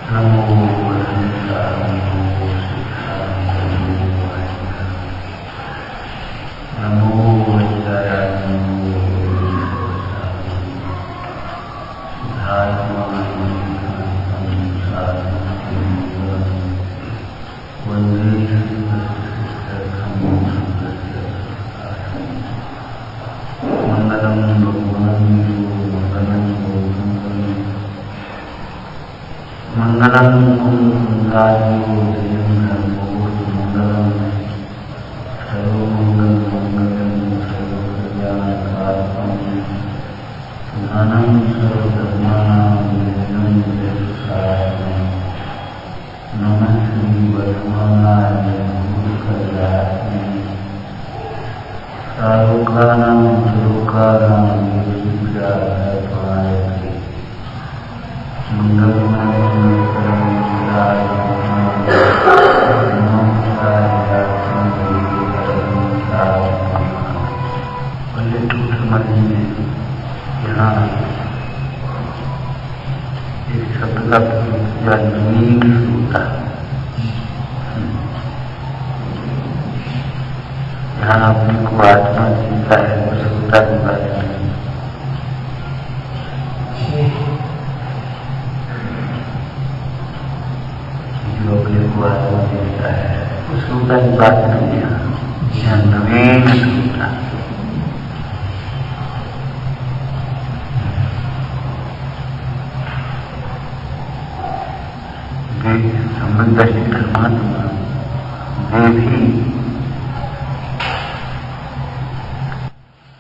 नमो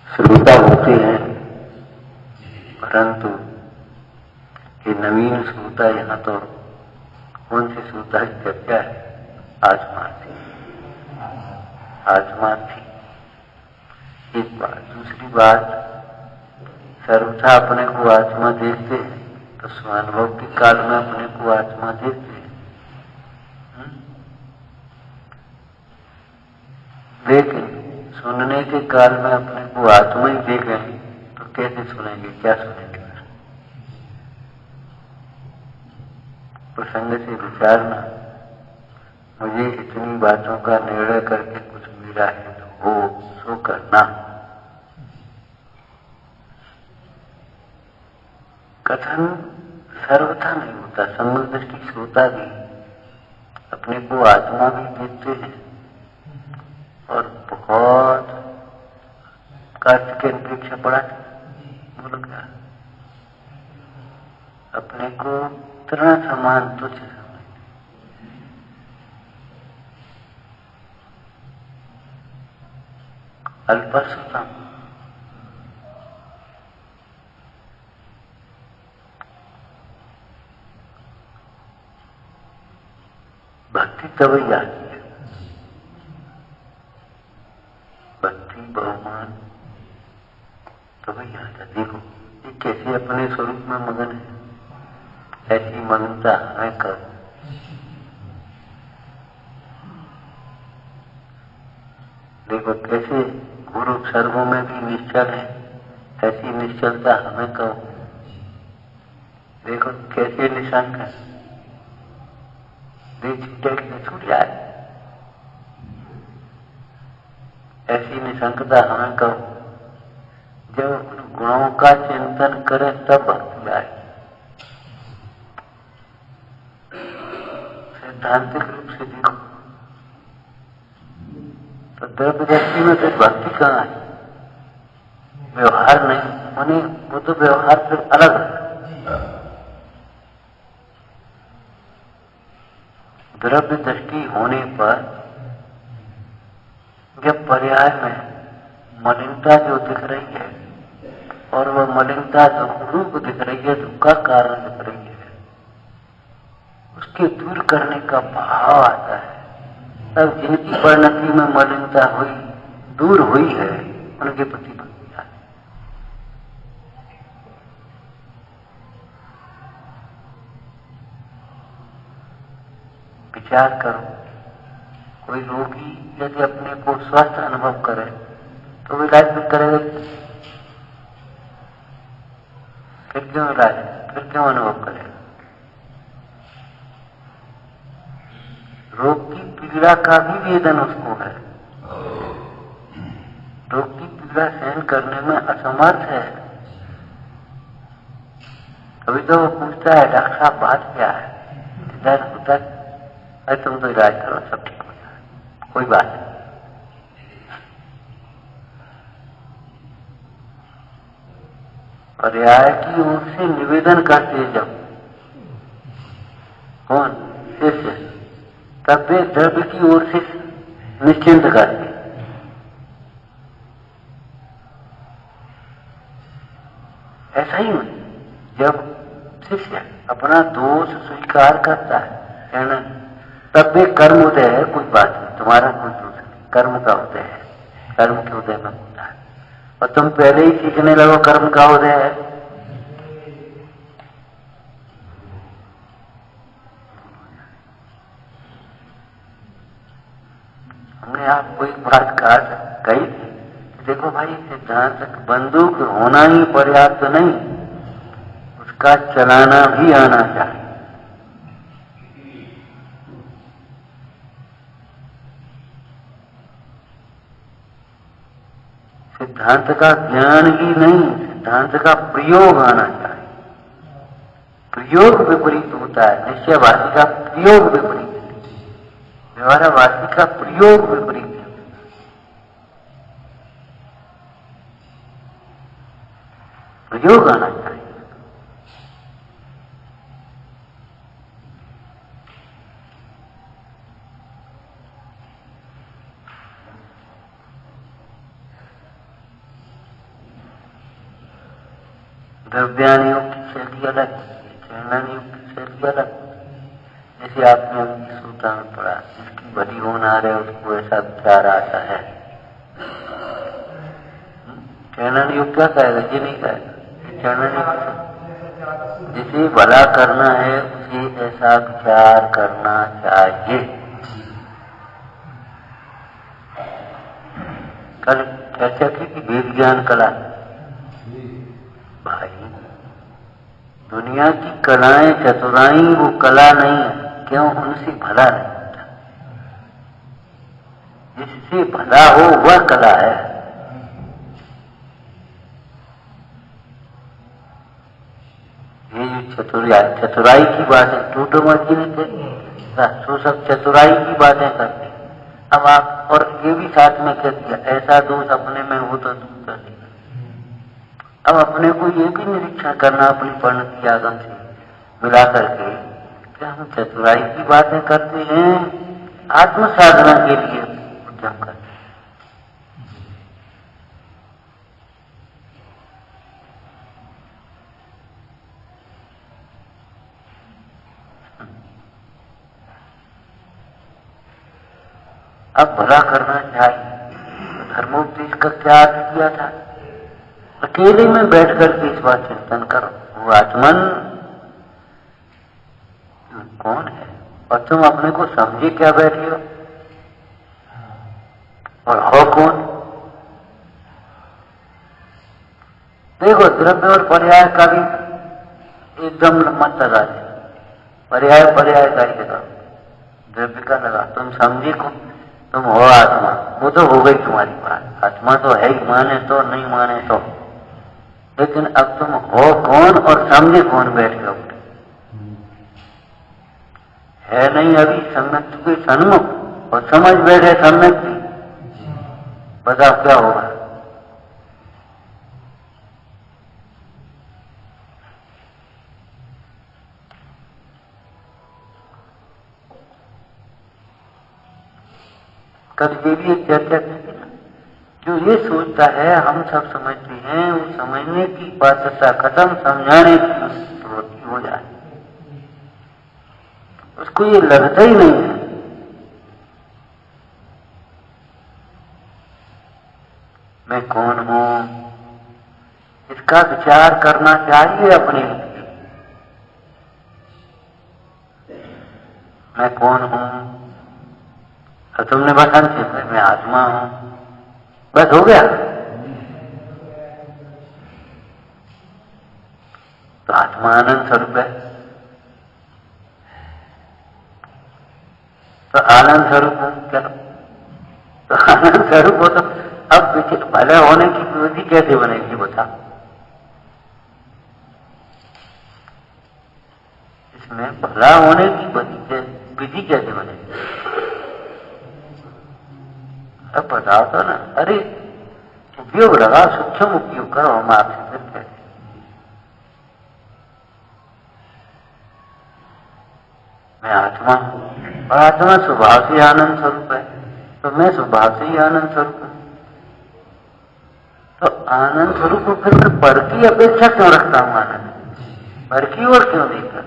श्रोता होते हैं, परंतु ये नवीन श्रोता यहाँ तो कौन से श्रोता की चर्चा है? आत्मार्थी। एक बात। दूसरी बात, सर्वथा अपने को आत्मा देखते हैं तो स्वानुभव के काल में अपने को आत्मा देखते हैं। लेकिन सुनने के काल में अपने को आत्मा ही देखें तो कैसे सुनेंगे, क्या सुनेंगे? प्रसंग से विचारना, मुझे इतनी बातों का निर्णय करके कुछ मिला है तो हो सो करना। कथन सर्वथा नहीं होता। सम्यक दृष्टि श्रोता भी अपने को आत्मा भी देखते हैं और बहुत कार्य के अंतरिक्ष पढ़ाते। बोलो क्या? अपने को इतना समान तुच्छ समझते। अल्पसुतम। भक्ति तभी आती है, भक्ति बहुमान तभी आता। देखो ये कैसे अपने स्वरूप में मगन है, ऐसी मगनता हमें करो। देखो कैसे गुरु सर्वों में भी निश्चल है, ऐसी निश्चलता हमें कहो। देखो कैसे निशंक है, छूट जाए, ऐसी निशंकता हमें कहो। जब उन गुणों का चिंतन करें तब भक्ति आए। सैद्धांतिक रूप से देखो तो द्रव्य दृष्टि में फिर भक्ति कहाँ है? व्यवहार नहीं माने, वो तो व्यवहार फिर अलग है। द्रव्य दृष्टि होने पर जब पर्याय में मलिनता जो दिख रही है और वह मलिनता जो रूप दिख रही है, दुख का कारण दिख रही है, उसके दूर करने का भाव आता है। तब जिनकी परिणति में मलिनता हुई, दूर हुई है, उनके प्रति भक्ति आती। विचार करो, कोई रोगी यदि अपने को स्वस्थ अनुभव करे तो वो इलाज भी करेगा। फिर क्यों इलाज, फिर क्यों अनुभव करेगा? पीड़ा का भी वेदन उसको है। रोग की पीड़ा सहन करने में असमर्थ है। कभी तो वो पूछता है, डॉक्टर साहब बात क्या है? दर्द होता है, अरे तुम तो इलाज करो, सब ठीक हो जाए, कोई बात नहीं। पर्याय की ओर से निवेदन करते जब कौन शिष्य, तब वे द्रव्य की ओर से निश्चिंत करते। ऐसा ही जब शिष्य अपना दोष स्वीकार करता है, तब वे कर्म उदय है, कुछ बात नहीं, तुम्हारा कोई दोष नहीं, कर्म का उदय है, कर्म के उदय में होता है। और तुम पहले ही सीखने लगो कर्म का उदय है, हमने आपको एक बात कही थी, देखो भाई सिद्धांत बंदूक होना ही पर्याप्त नहीं, उसका चलाना भी आना चाहिए। सिद्धांत का ज्ञान ही नहीं, सिद्धांत का प्रयोग आना चाहिए। प्रयोग विपरीत होता है, निश्चयवादी का प्रयोग विपरीत, व्यवहारवादी का प्रयोग विपरीत है। प्रयोग आना चाहिए। द्रव्यान योग की शैली अलग, चरणन योग की शैली अलग। जैसे आपने अभी सूत्र में पढ़ा, जिसकी बड़ी होनार है उसको ऐसा विचार आता है। चरणन योग क्या कहेगा? ये नहीं कहेगा। चरणन योग जिसे भला करना है उसे ऐसा विचार करना चाहिए। कल चर्चा की कि वेद ज्ञान कला, भाई दुनिया की कलाएं चतुराई वो कला नहीं है, क्यों? उनसे भला नहीं होता। जिससे भला हो वह कला है। ये जो चतुराई की बातें टूटो मत जी ने तो सब चतुराई की बातें करते। अब आप और ये भी साथ में कह दिया, ऐसा दोष अपने में हो तो दूर कर दिया। अब अपने को ये भी निरीक्षण करना अपनी परिणति आगम से मिला करके, क्या हम चतुराई की बातें करते हैं, आत्म साधना के लिए उद्यम करते हैं। अब भला करना चाहिए। धर्मोपदेश का क्या अर्थ किया था? अकेले में बैठ करके इस बात चिंतन करो, वो आत्मन कौन है और तुम अपने को समझे क्या बैठे हो, और हो कौन? देखो द्रव्य और पर्याय का भी एकदम मत लगा दे, पर्याय का ही लगा, द्रव्य का लगा, तुम समझे को तुम हो आत्मा, वो तो हो गई तुम्हारी बात। आत्मा तो है ही, माने तो नहीं माने तो, लेकिन अब तुम हो कौन और समझे कौन बैठ गए? है नहीं अभी सम्यक के सन्मुख और समझ बैठे सम्यक भी, बताओ क्या होगा? कल ये भी एक चर्चा की ना, जो ये सोचता है हम सब समझते हैं, वो समझने की बाध्यता खत्म, समझाने की प्रवृत्ति हो जाए, उसको ये लगता ही नहीं है। मैं कौन हूं, इसका विचार करना चाहिए अपने लिए। मैं कौन हूं, तो तुमने बस अंत में मैं आत्मा हूं, बस हो गया। तो आत्मा आनंद स्वरूप है, तो आनंद स्वरूप है, करो। तो आनंद स्वरूप हो तो अब भले होने की विधि कैसे बनेगी बता? इसमें भला होने की विधि कैसे बनेगी? अब बताओ तो ना। अरे उपयोग लगा, सूक्ष्म उपयोग करो, हम आपसे फिर कहते। मैं आत्मा हूं और आत्मा स्वभाव से आनंद स्वरूप है, तो मैं स्वभाव से ही आनंद स्वरूप हूं। तो आनंद स्वरूप को फिर मैं पर की अपेक्षा क्यों रखता हूं? आनंद पर की ओर क्यों देखता?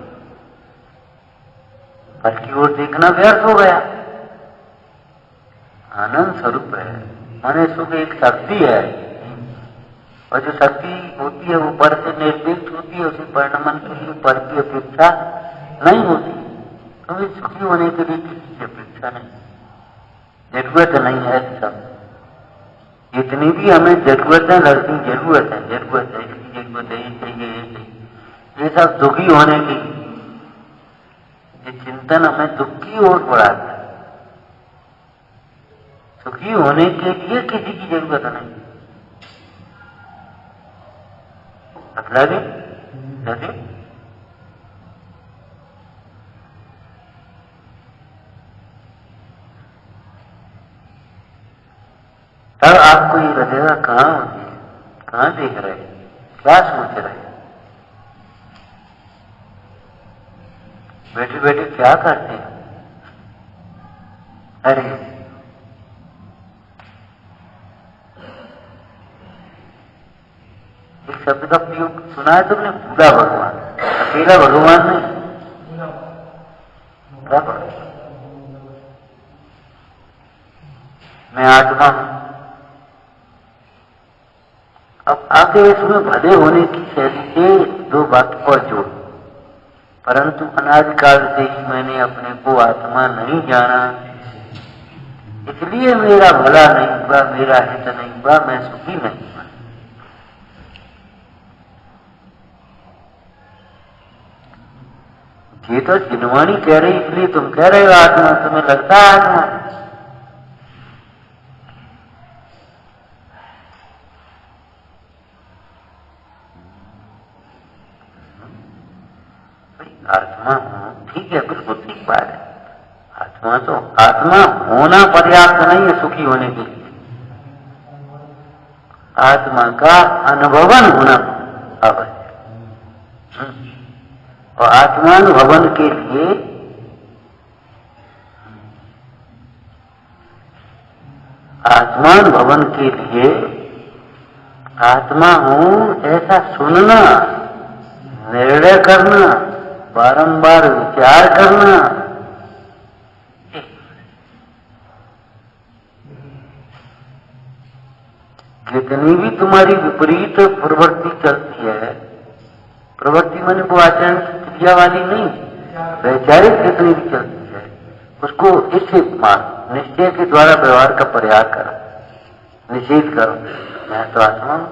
पर की ओर देखना व्यर्थ हो गया। आनंद स्वरूप है माने सुख एक शक्ति है, और जो शक्ति होती है वो पर से निर्दिष्ट होती है, उसे परिणमन के लिए पर की अपेक्षा नहीं होती। कभी सुखी होने के लिए किसी की अपेक्षा नहीं, जरूरत नहीं है। सब जितनी भी हमें जरूरतें लगती, जरूरत है, जरूरत है, इसकी जरूरत है, ये चाहिए, ये चाहिए, ये सब दुखी होने की, ये चिंतन हमें दुख की ओर बढ़ाता है। सुखी होने के लिए किसी की जरूरत नहीं। लगे लगे तब आपको ये लगेगा कहां होती है, कहां देख रहे हैं, क्या सोच रहे हैं, बैठे बैठे क्या करते हैं। अरे एक शब्द का प्रयोग सुना है तुमने, पूरा भगवान, अकेला भगवान नहीं, पूरा भगवान। मैं आत्मा हूं। अब आगे इसमें भले होने की शैली से दो वाक्य और जोड़। परंतु अनादिकाल से ही मैंने अपने को आत्मा नहीं जाना, इसलिए मेरा भला नहीं हुआ, मेरा हित नहीं हुआ, मैं सुखी नहीं हुआ। ये तो जिनवाणी कह रही, इसलिए तुम कह रहे हो आत्मा, तुम्हें लगता है आत्मा। आत्मा ठीक है, बिल्कुल ठीक बात है। आत्मा तो आत्मा होना पर्याप्त नहीं है सुखी होने के लिए, आत्मा का अनुभवन होना आवश्यक। और आत्मानुभवन के लिए आत्मा हूं ऐसा सुनना, निर्णय करना, बारंबार विचार करना, जितनी भी तुम्हारी विपरीत प्रवृत्ति चलती है, प्रवृत्ति मैंने वो आचरण की क्रिया वाली नहीं, वैचारिक जितनी भी चलती है, उसको इससे निश्चय के द्वारा व्यवहार का प्रयास करो, निषेध करो। मैं तो आत्मा हूं,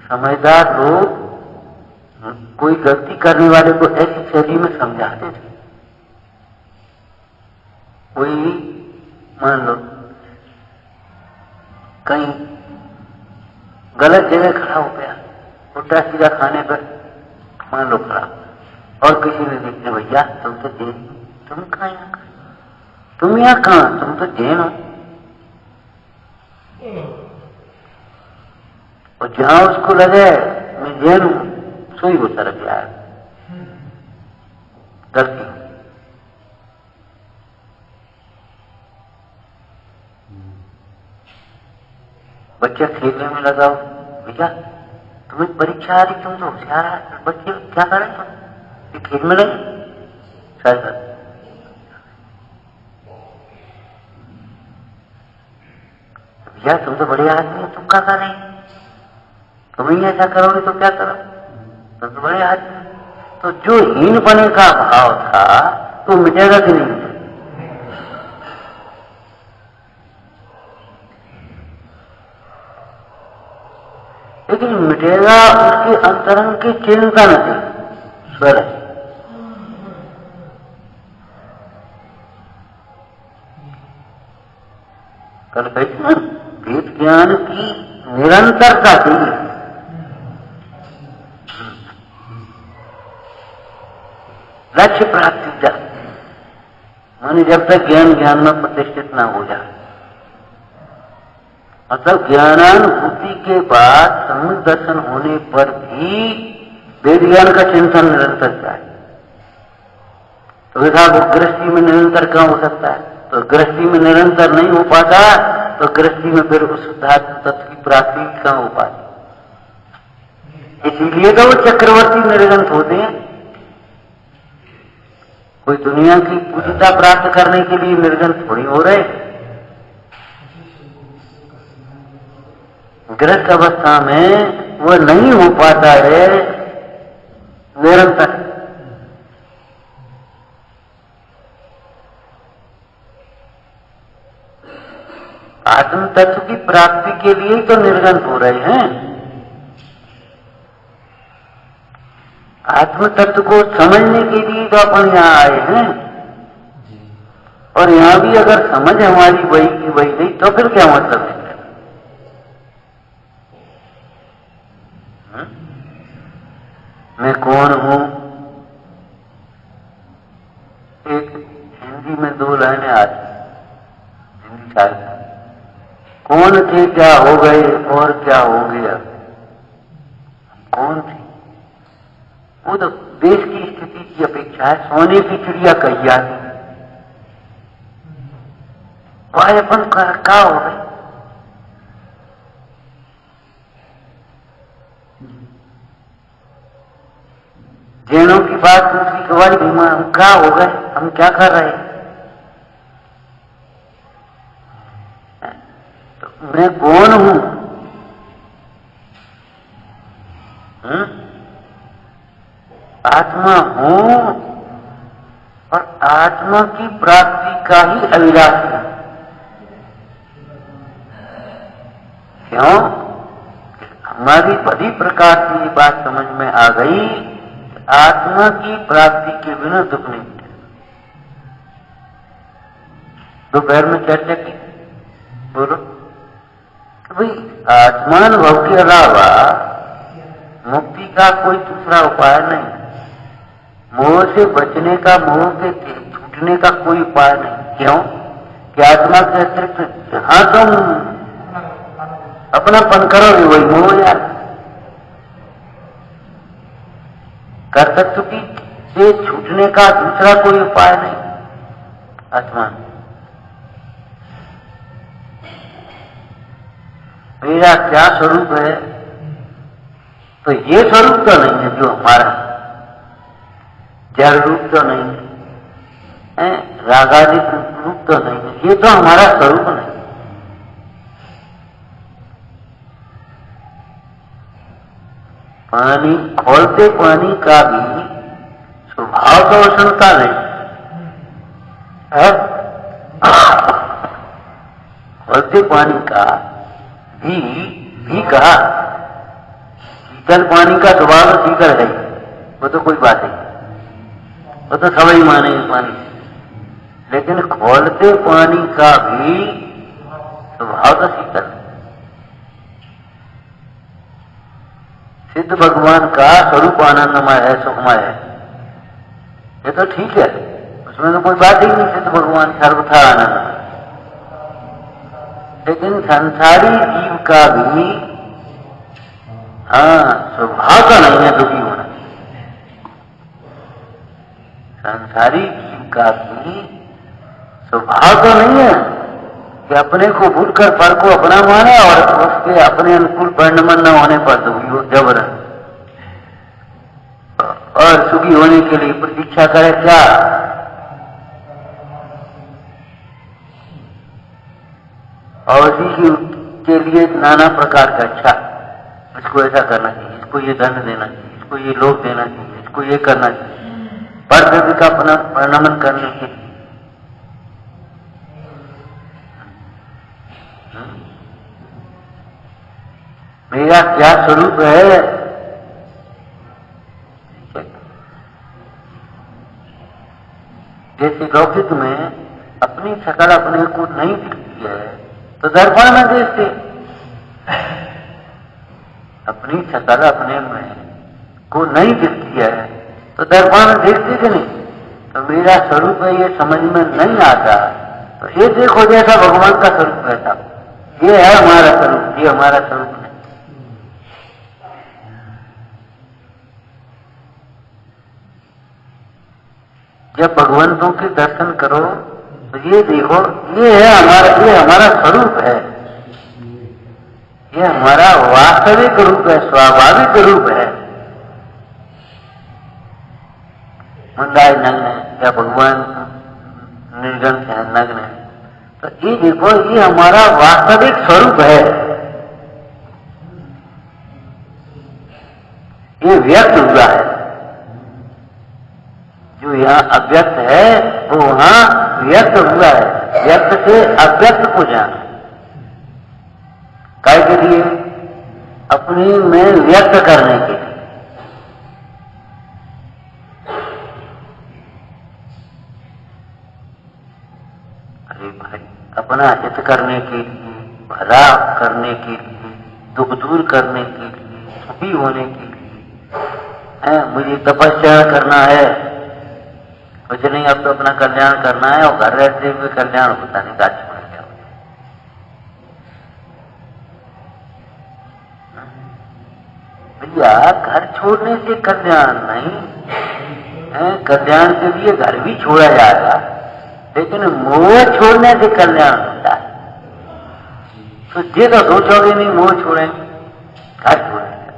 समझदार लोग कोई गलती करने वाले को ऐसी शैली में समझाते थे। कोई मान लो कहीं गलत जगह खड़ा हो गया, उल्टा सीधा खाने पर मान लो खड़ा, और किसी ने देखते, भैया तुम तो जैन, तुम कहाँ यहाँ, तुम यहाँ कहाँ, तुम तो जैन हो। और जहां उसको लगे मैं जैन हूं, सोई वो सरक गया गलती। बच्चा खेलने में लगा, भैया तुम्हें परीक्षा आ रही, तुम तो होशियार है, बच्चे क्या करें तुम, खेल में लगे शायद। भैया तुम तो बड़े आदमी हो, तुम क्या करें, तुम ही ऐसा करोगे तो क्या करो, तुम तो बड़े आदमी। तो जो हीन पने का भाव था तो मिटेगा कि नहीं? लेकिन मिटेगा उसके अंतरंग की चिंता नहीं, ईश्वर है। कल कहते वेद ज्ञान की निरंतरता चाहिए। लक्ष्य प्राप्ति तक माने जब तक ज्ञान में प्रतिष्ठित ना हो जाए, मतलब ज्ञानानुभूति के बाद सम्यक दर्शन होने पर भी वेद ज्ञान का चिंतन निरंतर जाए। तो देखा वो गृहस्थी में निरंतर कहाँ हो सकता है? तो गृहस्थी में निरंतर नहीं हो पाता, तो गृहस्थी में फिर उस शुद्धात्म तत्व की प्राप्ति कहाँ हो पाती? इसीलिए तो वो चक्रवर्ती निर्गंत होते हैं। कोई दुनिया की पूजिता प्राप्त करने के लिए निर्गंत थोड़ी हो रहे। गृहस्थ अवस्था में वो नहीं हो पाता है निरंतर। आत्म तत्व की प्राप्ति के लिए तो निर्गंत हो रहे हैं। आत्म तत्व को समझने के लिए तो अपन यहाँ आए हैं, और यहाँ भी अगर समझ हमारी वही की वही नहीं तो फिर क्या मतलब है? मैं कौन हूं? एक हिंदी में 2 लाइनें आती, हिंदी साहित्य, कौन थे क्या हो गए और क्या होंगे अब? कौन थे? वो तो देश की स्थिति की अपेक्षा है सोने की चिड़िया कहिया थी। वह अपन क्या हो गए? जैनों की बात दूसरी कवाई भीमा, हम क्या हो गए? हम क्या कर रहे हैं? तो मैं कौन हूं? आत्मा हूं और आत्मा की प्राप्ति का ही अभिलाष है। क्यों? हमारी बड़ी प्रकार की बात समझ में आ गई, आत्मा की प्राप्ति के बिना दुख नहीं मिलता। दोपहर में चर्चा की, बोलो कि भाई आत्मानुभव के अलावा मुक्ति का कोई दूसरा उपाय नहीं। मोह से बचने का, मोह के छूटने का कोई उपाय नहीं। क्यों? कि आत्मा के अतिरिक्त जहां तुम अपनापन करोगे वही मोह यार। कर्तृत्व की से छूटने का दूसरा कोई उपाय नहीं। आत्मा मेरा क्या स्वरूप है? तो ये स्वरूप तो नहीं है जो हमारा, जड़ रूप तो नहीं है, रागादिक रूप तो नहीं है, ये तो हमारा स्वरूप नहीं। पानी खोलते पानी का भी स्वभाव तो वसनता नहीं है। खोलते पानी का भी कहा, शीतल पानी का स्वभाव शीतल है, वो तो कोई बात नहीं, वो तो सभी माने पानी। लेकिन खोलते पानी का भी स्वभाव तो शीतल है। सिद्ध भगवान का स्वरूप आनंदमय है, सुखमय है, ये तो ठीक है, उसमें तो कोई बात ही नहीं। सिद्ध भगवान सर्वथा आनंद। लेकिन संसारी जीव का भी स्वभाव का नहीं है दुखी होना। संसारी जीव का भी स्वभाव तो नहीं है कि अपने को भूलकर पर को अपना माने और उसके अपने अनुकूल परिणमन न होने पर दुखी हो जबरन, और सुखी होने के लिए प्रतीक्षा करे। क्या? और इसी के लिए नाना प्रकार का अच्छा, इसको ऐसा करना चाहिए, इसको ये दंड देना चाहिए, इसको ये लोभ देना चाहिए, इसको ये करना चाहिए, पर का अपना परिणमन करने के लिए। मेरा क्या स्वरूप है? जैसे लौकिक में अपनी शकल अपने को नहीं दिखती है तो दर्पण में देखते, अपनी शकल अपने में को नहीं दिखती है तो दर्पण में देखते कि नहीं, तो मेरा स्वरूप है ये समझ में नहीं आता, तो ये देखो जैसा भगवान का स्वरूप रहता, ये है हमारा स्वरूप, ये हमारा स्वरूप नहीं। जब भगवंतों के दर्शन करो तो ये देखो ये है हमारा, ये हमारा स्वरूप है, ये हमारा वास्तविक रूप है, स्वाभाविक रूप है। मुंडाई नग्न है या भगवान निर्गंध है, नग्न है, तो ये देखो ये हमारा वास्तविक स्वरूप है, ये व्यक्त हुआ है। जो यहाँ अव्यक्त है वो वहां व्यक्त हुआ है, व्यक्त से अव्यक्त को जाना, काय के लिए? अपनी में व्यक्त करने के लिए। अरे भाई, अपना हित करने के लिए, भला करने के लिए, दुख दूर करने के लिए, सुखी होने के लिए मुझे तपस्या करना है, कुछ नहीं, अब तो अपना कल्याण करना है, और घर रहते हुए कल्याण होता नहीं, गाछ पड़ गया। भैया घर छोड़ने से कल्याण नहीं है, कल्याण के लिए घर भी छोड़ा जाएगा, लेकिन मोह छोड़ने से कल्याण होता है। तो ये तो सोचोगे नहीं मोह छोड़ेंगे, घर छोड़ेंगे,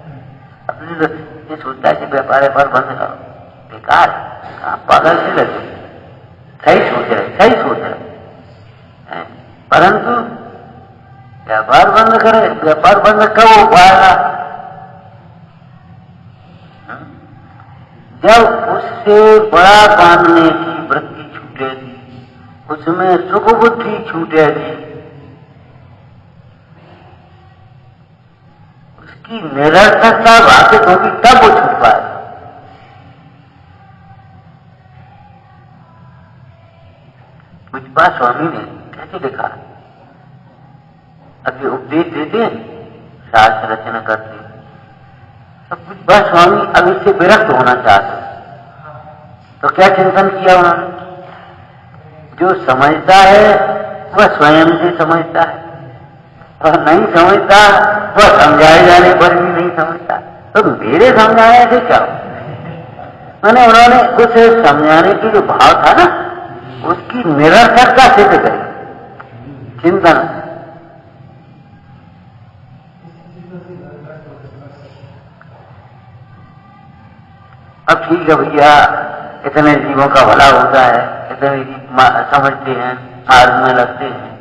अपनी तो ये सोचता है कि व्यापार बंद करो, बेकार है, पागल से लगे, सही सोच रहे, परंतु व्यापार बंद करे, व्यापार बंद कब हो पाएगा? जब उससे बड़ा बांधने की वृत्ति छूटेगी, उसमें सुख बुद्धि छूटेगी, उसकी निरर्थकता बाधित होगी, तब वो छूट पाएगा। पूज्यपाद स्वामी ने कैसे लिखा, अभी उपदेश देते हैं, शास्त्र रचना करते हैं, तो पूज्यपाद स्वामी अब इससे विरक्त होना चाहते, तो क्या चिंतन किया उन्होंने? जो समझता है वह स्वयं से समझता है, और नहीं समझता वह समझाए जाने पर भी नहीं समझता, तो मेरे समझाने से क्या? मैंने उन्होंने कुछ समझाने की जो भाव था ना, उसकी निरर्थकता सिद्ध करी, चिंतन। अब ठीक है भैया, इतने जीवों का भला होता है, इतने समझते हैं, मार्ग में लगते हैं,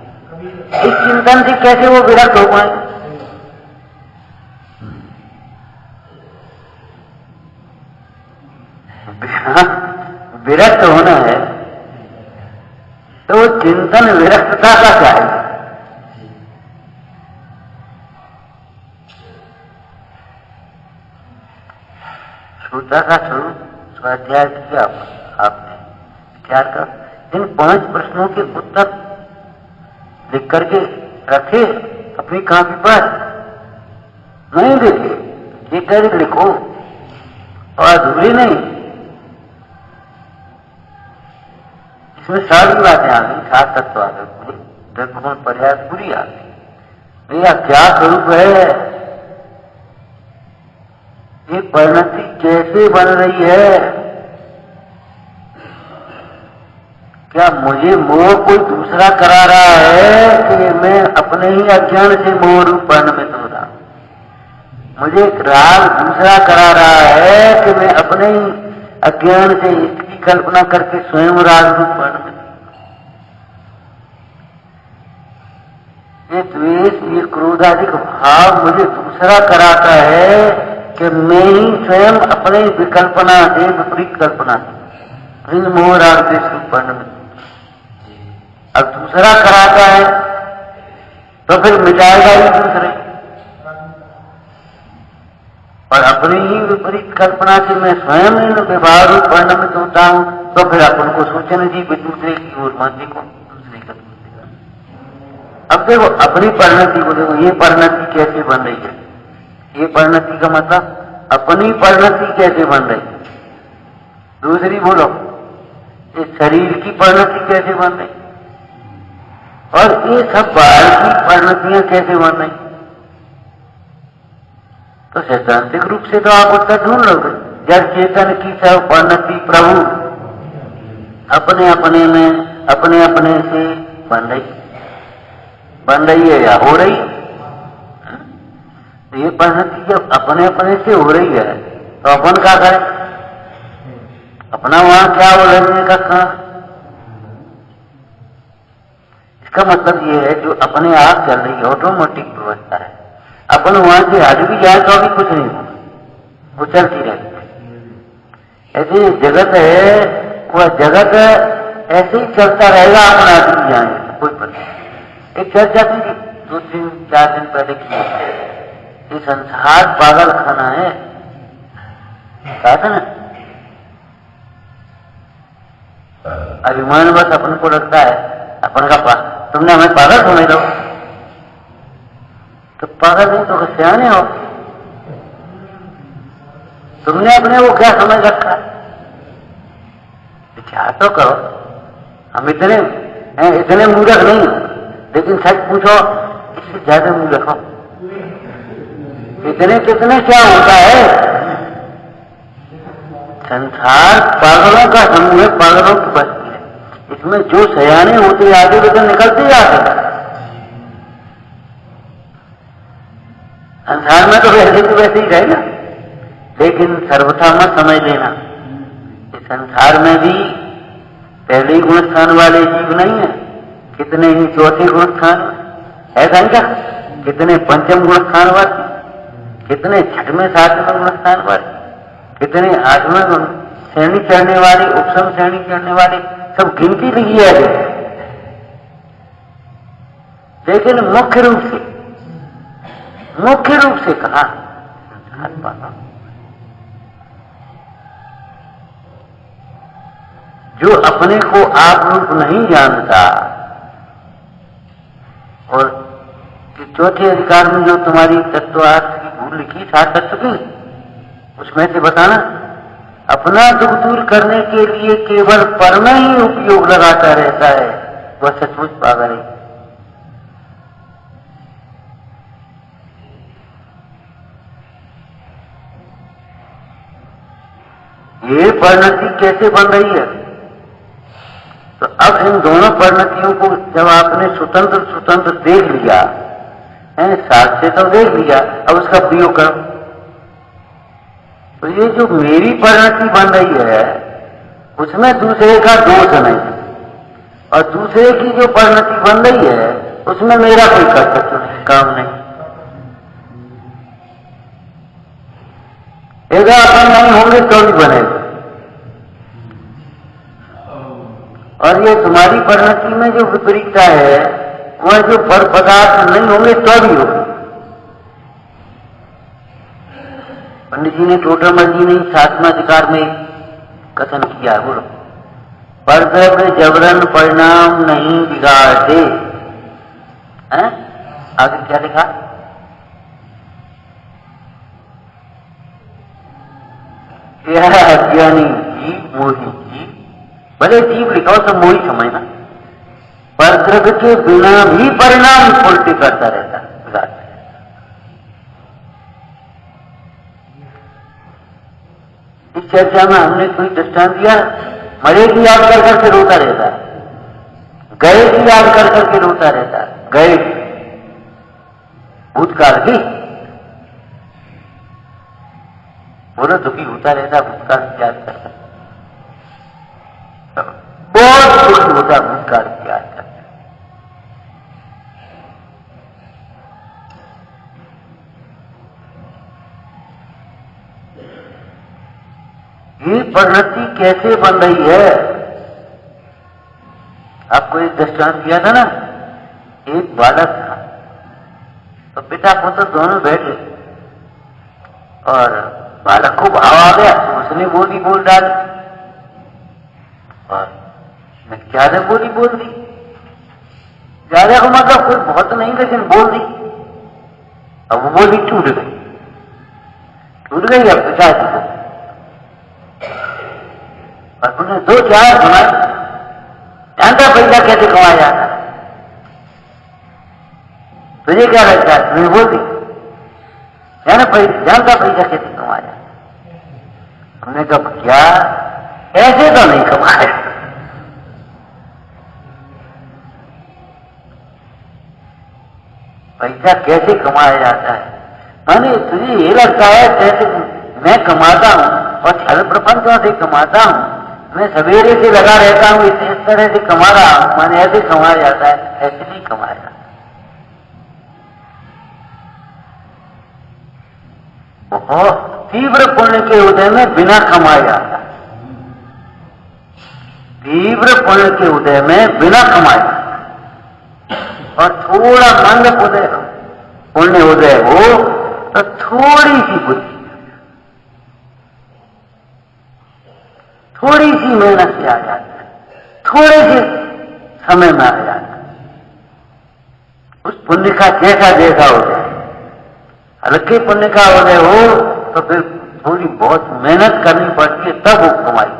इस चिंतन से कैसे वो विरक्त हो पाए? विरक्त होना है तो चिंतन विरक्तता का चाहिए। श्रोता का स्वरूप स्वाध्याय किया आपने, विचार कर इन 5 प्रश्नों के उत्तर लिख करके रखे अपनी कॉपी पर, नहीं लिखे, ये कर लिखो, और अधूरी नहीं, इसमें सारी बातें आ गई, 7 तत्व आ गए पूरी, दर्पण पर्याय पूरी आ गई। मेरा क्या स्वरूप है, ये परिणति कैसे बन रही है, क्या मुझे मोह कोई दूसरा करा रहा है कि मैं अपने ही अज्ञान से मोह रूप परिणमित हो रहा, मुझे राग दूसरा करा रहा है कि मैं अपने ही अज्ञान से इसकी कल्पना करके स्वयं राग रूप परिणमित, ये द्वेष, ये क्रोधादि भाव मुझे दूसरा कराता है कि मैं ही स्वयं अपने विकल्पना से, विपरीत कल्पना से इन मोह राग द्वेष रूप परिणमित, अब दूसरा कराता है तो फिर मिटाएगा ही दूसरे, और अपनी ही विपरीत कल्पना से मैं स्वयं इन विभाग रूप परिणमित होता हूं, तो फिर अपन को सोचना जी दूसरे की ओर मत देखो, दूसरे का दूसरे। अब देखो अपनी परिणति को देखो, ये परिणति कैसे बन रही है, ये परिणति का मतलब अपनी परिणति कैसे बन रही है। दूसरी बोलो, इस शरीर की परिणति कैसे बन रही, और ये सब बाहर की परिणतियां कैसे बन रही। तो सैद्धांतिक रूप से तो आप उत्तर ढूंढ लोगे। जब चेतन की सब परिणति प्रभु अपने अपने में अपने अपने से बन रही है या हो रही। तो ये परिणति जब अपने अपने से हो रही है तो अपन क्या करें, अपना वहां क्या उलझने का काम। इसका मतलब ये है जो अपने आप चल रही है ऑटोमेटिक व्यवस्था है, अपन वहां से हट भी जाए तो भी कुछ नहीं होगा, वो चलती रहेगी। ऐसे जगत है, वह जगत ऐसे ही चलता रहेगा, अपन हट भी जाएंगे कोई पता नहीं। एक चर्चा थी 2-3-4 दिन पहले की, ये संसार पागल खाना है, कहा था ना। अभिमान बस अपन को लगता है अपन का तुमने हमें पागल समझ लो, तो पागल नहीं तो सियाने हो। तुमने अपने वो क्या समझ रखा, विचार तो करो। हम इतने मूर्ख नहीं, लेकिन सच पूछो इससे ज्यादा मूर्ख हो। इतने कितने क्या होता है, संसार पागलों का समूह है, पागलों की बस्ती है। इसमें जो सयाने होते आगे लेकर निकलते जाते। संसार में तो वैसे तो वैसे ही रहे ना, लेकिन सर्वथा मत समझ लेना कि संसार में भी पहले ही गुणस्थान वाले जीव नहीं है, कितने ही चौथे गुणस्थान ऐसा क्या, कितने पंचम गुणस्थान वाले, कितने छठवें सातवें गुणस्थान वाले, कितने 8वें श्रेणी चढ़ने वाले, उपसम श्रेणी चढ़ने वाले, सब गिनती लिखी है। लेकिन मुख्य रूप से कहा संसार पागल, जो अपने को आप रूप नहीं जानता। और चौथे अधिकार में जो तुम्हारी तत्वार्थ की भूल लिखी 7 तत्व की, उसमें से बताना, अपना दुख दूर करने के लिए केवल पर में ही उपयोग लगाता रहता है, वह सचमुच पागल है। ये परिणति कैसे बन रही है, तो अब इन दोनों परिणतियों को जब आपने स्वतंत्र देख लिया है, साथ से तो देख लिया, अब उसका प्रयोग करो। तो ये जो मेरी परिणति बन रही है उसमें दूसरे का दोष नहीं, और दूसरे की जो परिणति बन रही है उसमें मेरा कोई कर्तव्य काम नहीं। एगा अपन नहीं होंगे तो भी बनेगा, और ये तुम्हारी परिणति में जो विपरीतता है वह जो पर पदार्थ नहीं होंगे तो भी होगी। पंडित जी ने टोटल जी ने 7वें अधिकार में कथन किया, बोलो, परद्रव्य जबरन परिणाम नहीं बिगाड़ते। आगे क्या लिखा, यह अज्ञानी जीव मोही जीव, भले जीव लिखाओ तो मोही समझना, परद्रव्य के बिना भी परिणाम उल्टी करता रहता है। इस चर्चा में हमने कोई दृष्टांत दिया, मरे की याद कर करके रोता रहता है, गए की याद कर करके रोता रहता है, गए भूतकाल की, बोलो दुखी होता रहता भूतकाल की याद करता, बहुत दुखी होता भूतकाल की याद करता। ये परिणति कैसे बन रही है, आपको एक दृष्टांत दिया था ना, एक बालक था, तो पिता पुत्र दोनों बैठे, और बालक को भाव आ गया तो उसने बोली बोल डाली और मैं ज्यादा बोली बोल दी। ज्यादा का मतलब कोई बहुत नहीं लेकिन बोल दी। अब वो बोली टूट गई अब पिताजी को। और उन्हें 2-4 सुनाई। जानता पैसा कैसे कमाया जाता, तुझे क्या लगता है? तुम्हें बोल दी जानता पैसा कैसे कमाया। हमने कहा क्या ऐसे तो नहीं कमाया। पैसा कैसे कमाया जाता है? माने तुझे ये लगता है जैसे मैं कमाता हूं और छल प्रपंचों से कमाता हूं, मैं सवेरे से लगा रहता हूं इस तरह से कमा रहा हूं, माने ऐसे कमाया जाता है? ऐसे नहीं कमाया जाता। बहुत तीव्र पुण्य के उदय में बिना कमाया जाता। तीव्र पुण्य के उदय में बिना कमाया और थोड़ा मंद पुण्य उदय हो तो थोड़ी सी बुद्धि, थोड़ी सी मेहनत से आ जाता है, थोड़े से समय में आ जाता है। उस पुण्य का जैसा जैसा हो जाए, हल्के पुण्य का उदय हो तो फिर थोड़ी बहुत मेहनत करनी पड़ती है तब वो कमाई।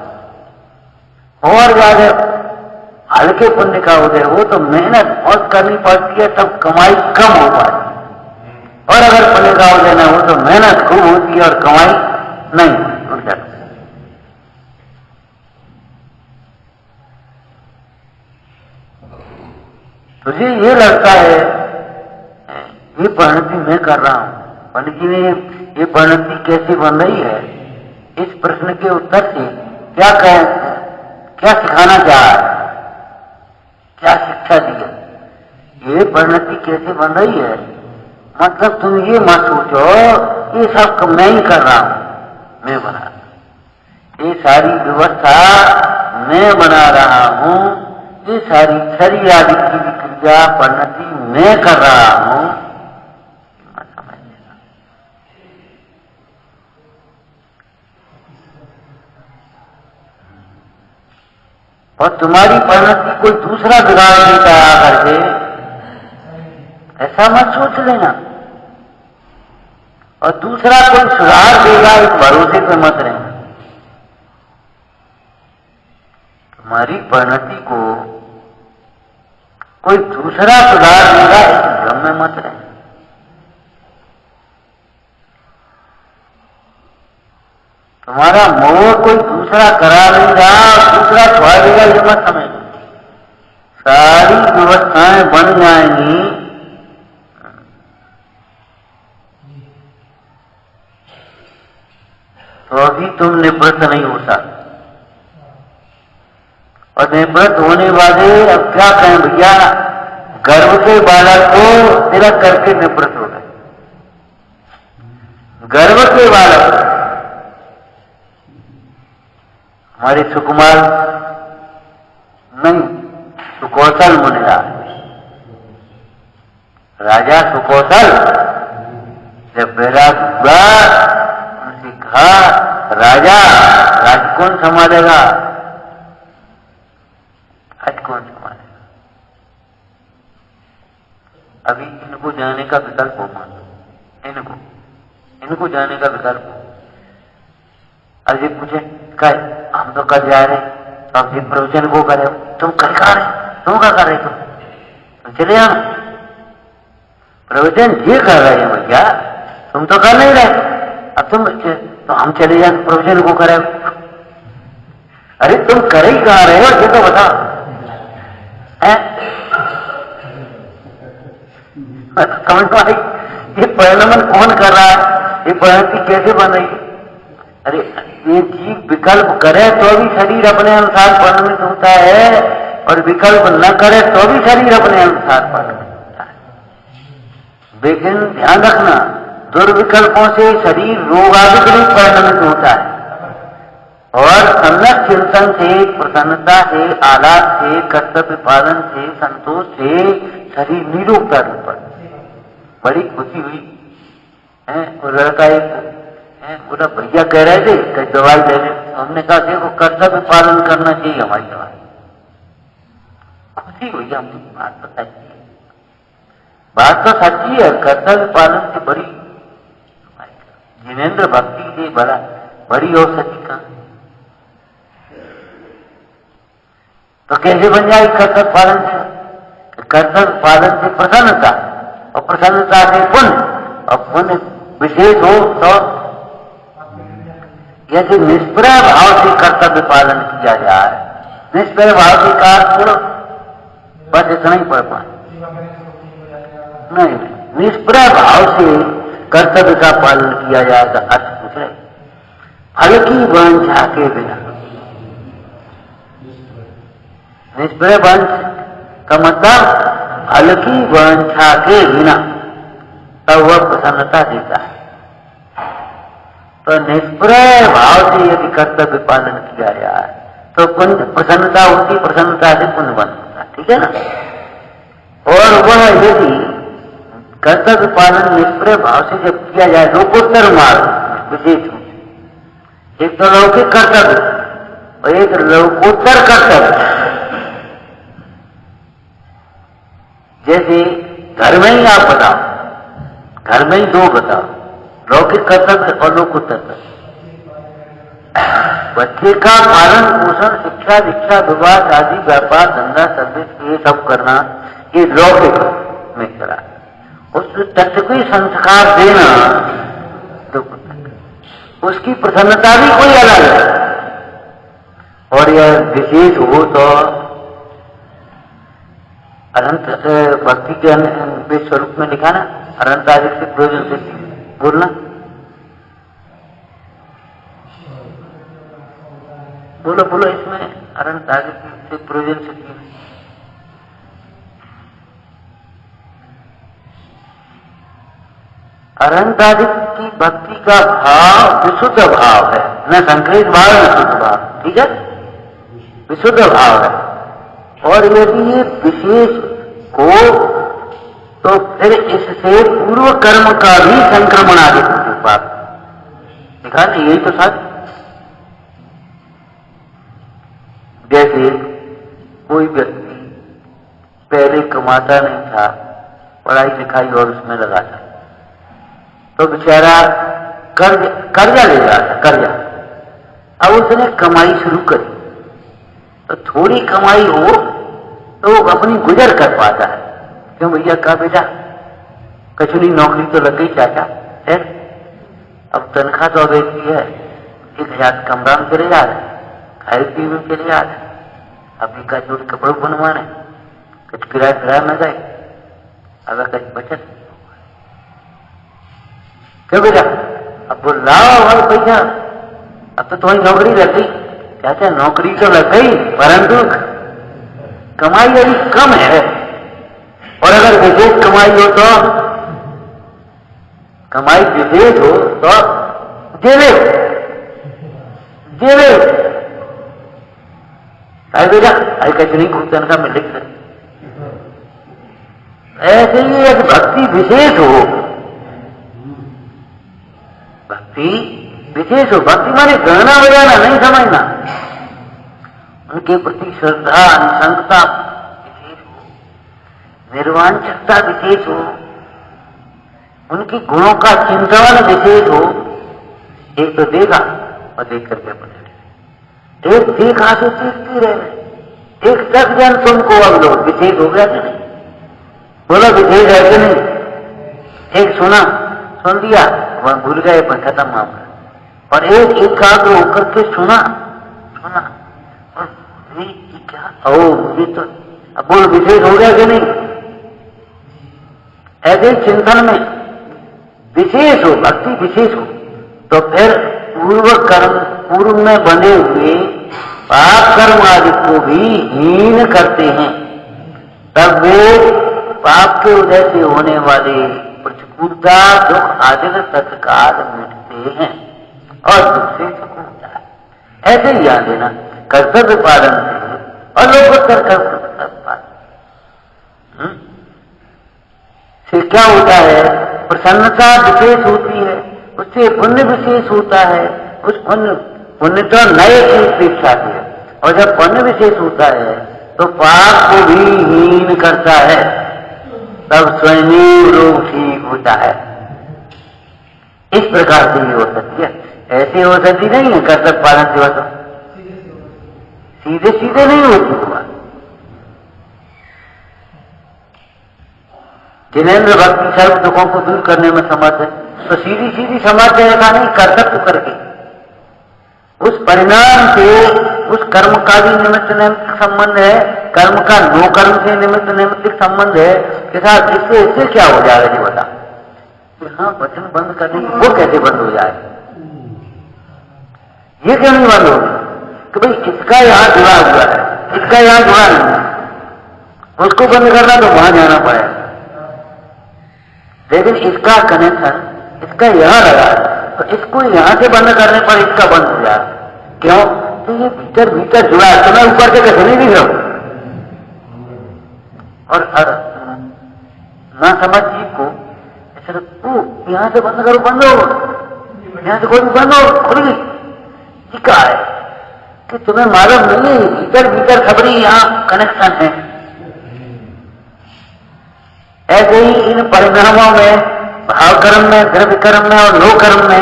और ज्यादा हल्के पुण्य का उदय हो तो मेहनत बहुत करनी पड़ती है तब कमाई कम हो पाती। और अगर पुण्य का उदय न हो तो मेहनत खूब होती है और कमाई नहीं हो जाती। तुझे ये लगता है ये परिणति मैं कर रहा हूं, पंडित जी ने ये परिणति कैसे बन रही है, इस प्रश्न के उत्तर से क्या सिखाना चाह रहा है, क्या शिक्षा दी है? ये परिणति कैसे बन रही है मतलब तुम ये मत सोचो ये सब मैं ही कर रहा हूं, मैं बना रहा हूं, ये सारी व्यवस्था मैं बना रहा हूं, ये सारी शरीर आदि की क्रिया परिणति मैं कर रहा हूं। और तुम्हारी परिणति कोई दूसरा बिगाड़ देता है करके, ऐसा मत सोच लेना। और दूसरा कोई सुधार देगा इस भरोसे पे मत रहना। तुम्हारी परिणति को कोई दूसरा सुधार देगा इस भ्रम में मत रहना। तुम्हारा मोह कोई दूसरा करा नहीं रहा, दूसरा छुआ देगा ये मत समझ। सारी व्यवस्थाएं बन जाएंगी तो अभी तुम निवृत्त नहीं हो सकते। और निवृत्त होने वाले अब क्या कहें भैया, गर्भ के बालक को तिलक करके निवृत्त हो गए। गर्भ के बालक हमारे सुकुमार नहीं, सुकौशल मुनिराज, राजा सुकौशल जब बैराग हुआ उनसे कहा राजा राज कौन संभालेगा, आज कौन संभालेगा? अभी इनको जाने का विकल्प हो, मान लो इनको जाने का विकल्प हो। अजय पूछे कहे हम तो कल जा रहे, तो आप जिस प्रवचन को करे तुम कल खा रहे, तुम क्या कर रहे, तुम चले आना प्रवचन ये कर रहे हैं भैया, तुम तो कर नहीं रहे, अब तुम तो हम चले जाए प्रवचन को करे। अरे तुम कर ही कहा रहे हो ये तो बताओ है? समझ में आई? ये परिणमन कौन कर रहा है, ये परिणति कैसे बन रही है? अरे ये जीव विकल्प करे तो भी शरीर अपने अनुसार परिणमित होता है, और विकल्प न करे तो भी शरीर अपने अनुसार परिणमित होता है। लेकिन ध्यान रखना, दुर्विकल्पों से शरीर रोगादिक रूप परिणमित होता है, और सम्यक चिंतन से, प्रसन्नता से, आह्लाद से, कर्तव्य पालन से, संतोष से शरीर निरोगता रूप पर। बड़ी खुशी हुई है, वो लड़का एक बोला भैया कह रहे थे कि दवाई ले ले। हमने कहा देखो कर्तव्य पालन करना चाहिए हमारी दवाई। खुशी हुई हमने बात बताई। बात तो सच्ची है, कर्तव्य पालन से बड़ी जिनेन्द्र भक्ति से बड़ी औषधि का। तो कैसे बन जाए कर्तव्य पालन से? कर्तव्य पालन से प्रसन्नता, और प्रसन्नता से पुण्य, और पुण्य विशेष हो तो यदि निष्प्रय भाव से कर्तव्य पालन किया जाए, निष्प्रय भाव से कार्य बस इतना ही पढ़ पाए नहीं, निष्प्रय भाव से कर्तव्य का पालन किया जाए तो अर्थ पूछ रहे फल की वांछा के बिना। निष्प्रय वंश का मतलब फल की वांछा के बिना तब वह प्रसन्नता देता है। तो निष्प्रय भाव से यदि कर्तव्य पालन किया जाए तो पुण्य प्रसन्नता होती, प्रसन्नता से पुण्य बनता है, ठीक है ना। और वह यदि कर्तव्य पालन निष्प्रय भाव से जब किया जाए लोकोत्तर मार्ग विशेष रूप से, एक तो लौकिक कर्तव्य और एक लोकोत्तर कर्तव्य। जैसे घर में ही आप बताओ, घर में ही दो बताओ, लौकिक कर्तव्य और लोकोत्तर कर्तव्य। बच्चे का पालन पोषण शिक्षा दीक्षा विवाह आदि व्यापार धंधा सर्विस ये सब करना ये लौकिक में चला। उस तथ्य को संस्कार देना लोकोत्तर। उसकी प्रसन्नता भी कोई अलग है। और यह विशेष हो तो अनंत भक्ति के स्वरूप में लिखा ना, अनंत आदि से प्रयोजन से बोलना, बोलो बोलो इसमें अनंत आदि से प्रयोजन से अनंत आदि की भक्ति का भाव विशुद्ध भाव है, न संकलित भाव न शुद्ध भाव, ठीक है, विशुद्ध भाव है। और यदि ये विशेष हो तो फिर इससे पूर्व कर्म का भी संक्रमण आगे बात दिखा नहीं, यही तो सच। जैसे कोई व्यक्ति पहले कमाता नहीं था, पढ़ाई लिखाई और उसमें लगा था, तो बेचारा कर्जा ले रहा था, कर्जा। अब उसने कमाई शुरू करी तो थोड़ी कमाई हो तो वो अपनी गुजर कर पाता है। क्यों भैया कहा बेटा कचुनी नौकरी तो लग गई चाचा है, अब तनख्वाह तो अब एक है, 1000 कमरा में चले जा रहे, खाए पीने में चले जा रहे, अभी का जोड़ कपड़े बनवाने, कुछ किराया में गए, अगर कुछ बचत क्यों बेटा अब बोल लाओ भाई पैसा, अब तो तुम्हारी नौकरी लग गई चाचा। नौकरी तो लग गई परंतु कमाई अभी कम है, और अगर विशेष कमाई हो तो कमाई विशेष हो तो जेले जेले अरे बेटा अरे कैसे नहीं भुगतान का मैं लिख सकती। ऐसे ही एक भक्ति विशेष हो, भक्ति विशेष हो, भक्ति माने गाना बजाना नहीं समझना, उनके प्रति श्रद्धा निशंकता विशेष हो, निर्वांछता विशेष हो, उनके गुणों का चिंतन विशेष हो। एक तो देखा और देख करके अपने एक देखा तो सीखती रहे, एक तक जन तुमको अब लो विशेष हो गया कि नहीं, बोलो विशेष है कि नहीं। एक सुना सुन दिया वह भूल गए पर खत्म मामला, और एक एकाग्र होकर के सुना और क्या मुझे तो अब बोल विशेष हो गया कि नहीं। ऐसे चिंतन में विशेष हो, भक्ति विशेष हो तो फिर पूर्व में बने हुए पाप कर्म आदि को भी हीन करते हैं, तब वे पाप के उदय से होने वाले प्रतिकूलता दुख आदि तत्काल मिटते हैं और दुख से सुख होता है। ऐसे ही याद देना कर्तव्य पालन से और लोकोत्तर कर्तव्य पालन से क्या होता है, प्रसन्नता विशेष होती है, उससे पुण्य विशेष होता है। उस पुण्य तो नए की अपेक्षा से है, और जब पुण्य विशेष होता है तो पाप को भी हीन करता है, तब स्वयं रोग ठीक होता है। इस प्रकार से ही हो सकती है, ऐसे हो सकती नहीं है कर्तव्य पालन सेवा तो सीधे सीधे नहीं होती हुआ। जिनेन्द्र भक्ति सर्व दुखों को दूर करने में समर्थ है, तो सीधी सीधी समर्थ है ऐसा नहीं, कर्तव्य करके उस परिणाम से उस कर्म का भी निमित्त नैमित्तिक संबंध है, कर्म का नो कर्म से निमित्त नैमित्तिक संबंध है के साथ। इससे क्या हो जाएगा जी बता, हाँ वचन बंद करने की वो कैसे बंद हो जाए, ये क्यों नहीं बंद होगी कि भाई इसका यहां जुड़ा हुआ है, इसका यहां जुड़ा नहीं है, उसको बंद करना तो वहां जाना पड़ेगा, लेकिन इसका कनेक्शन इसका यहां लगा है, तो इसको यहां से बंद करने पर इसका बंद हो जाए। क्यों? तो ये भीतर भीतर जुड़ा है, तो मैं ऊपर से कैसे नहीं दिख रहा हूं। और ना समझ जी को ऐसा तू यहां से बंद करो, बंद हो, यहां से कोई भी बंद हो, खुल गई। ये क्या है कि तुम्हें मालूम नहीं है भीतर भीतर खबरी यहां कनेक्शन है। ऐसे ही इन परिणामों में, भाव कर्म में, द्रव्य कर्म में और लो कर्म में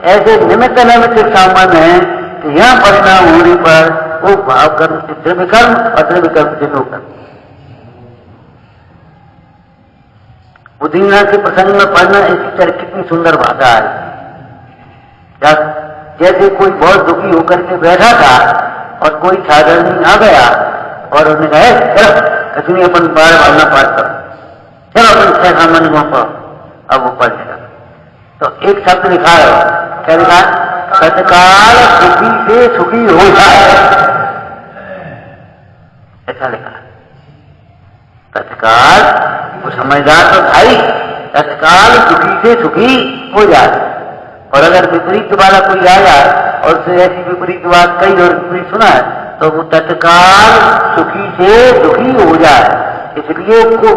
ऐसे निमित्त नैमित्तिक संबंध है कि यहां परिणाम होने पर वो भाव कर्म से द्रव्य कर्म और द्रव्य कर्म से लो कर्म। बुद्धिनाथ के प्रसंग में पढ़ना इसी तरह कितनी सुंदर भाषा है। जैसे कोई बहुत दुखी होकर के बैठा था और कोई साधारण आ गया और उन्होंने कहा चलो कश्मीर अपन बार भावना पाठ करो, चलो अपन छह सामान्य को पढ़ो। अब वो पढ़ लेगा तो एक शब्द लिखा है, क्या लिखा? तत्काल सुखी से सुखी हो जाए, ऐसा लिखा है। तत्काल, वो समझदार तो भाई, तत्काल सुखी से सुखी हो जाए। और अगर विपरीत वाला कोई आया और उससे ऐसी विपरीत बात कही और विपरीत सुना है तो वो तत्काल सुखी से दुखी हो जाए। इसलिए उसको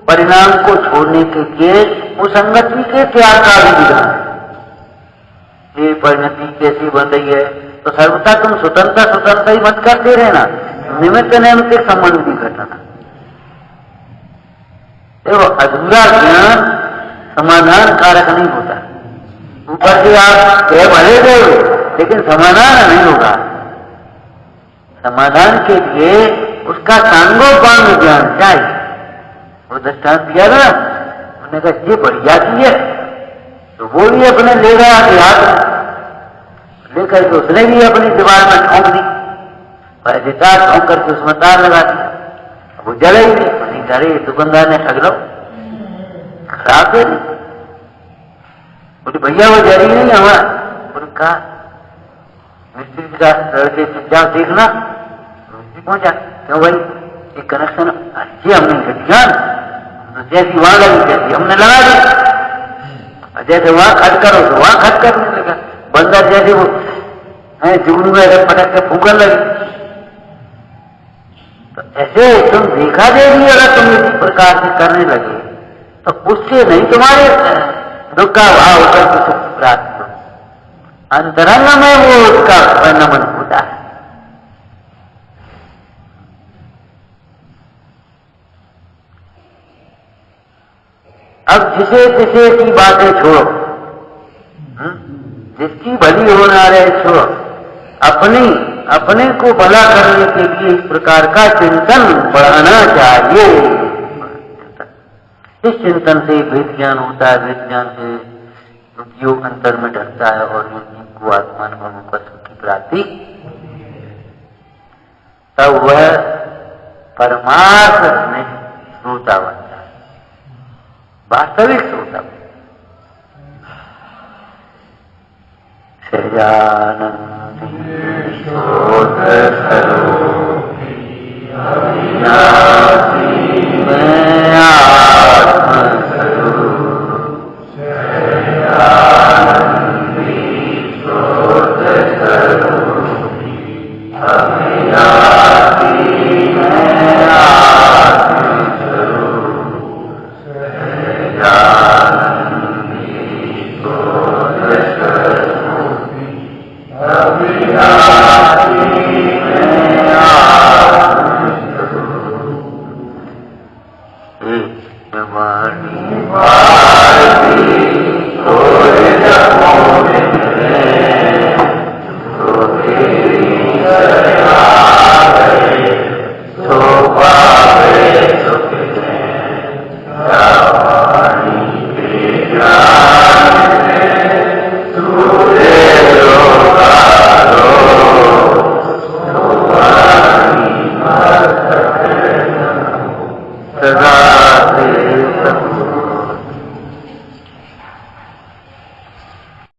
परिणाम को छोड़ने के लिए मुसंगति के त्याग का भी विधान है। ये परिणति कैसी बन रही है तो सर्वथा तुम स्वतंत्र ही मत करते रहना, निमित्त नैमित्तिक संबंध भी घटना। देखो अधूरा ज्ञान समाधान कारक नहीं होता। ऊपर से आप कह भले गए लेकिन समाधान नहीं होगा। समाधान के लिए उसका सांगोपांग ज्ञान चाहिए। वो दृष्टांत दिया ना, उन्होंने कहा ये बढ़िया चीज है तो वो भी अपने ले गया हाथ में लेकर के उसने भी अपनी दीवार में ठोंक दी, पैसे तार ठोंक करके उसमें तार लगा दी। वो जले ही नहीं, अरे दुकानदार ने ठग लो, खराब है। बोले भैया वो जरी नहीं हमारा। बोले कहा मिस्त्री का जाओ देखना। मिस्त्री पहुंचा, क्यों भाई ये कनेक्शन अच्छी हमने घटिया जैसी वहां लगी जैसी हमने लगा दी, जैसे वहां खट करो तो वहां खट करने लगा। बंदर जैसे वो है जुगनू में पटक के फूकन लगी। तो ऐसे तुम देखा देगी अगर तुम इस प्रकार से करने लगे तो उससे नहीं तुम्हारे दुख का भाव होकर के सुख प्राप्त हो, अंतरंग में वो उसका परिणमन होता है। अब जिसे तिसे की बातें छोड़ो, जिसकी भली होना रहे छोड़ो, अपने को भला करने के लिए इस प्रकार का चिंतन बढ़ाना चाहिए। इस चिंतन से वेद ज्ञान होता है, वेद ज्ञान से योग अंतर में ढलता है और योगी को आत्मानुभव का सुख की प्राप्ति, तब वह परमार्थ में श्रोता बनता है, वास्तविक श्रोता। सहजानंदी शोध करोति अविनाशी मैं आत्मस्वरूप। सहजानंदी शोध करोति अविनाशी मैं आत्मस्वरूप। सहजानंदी शोध पानी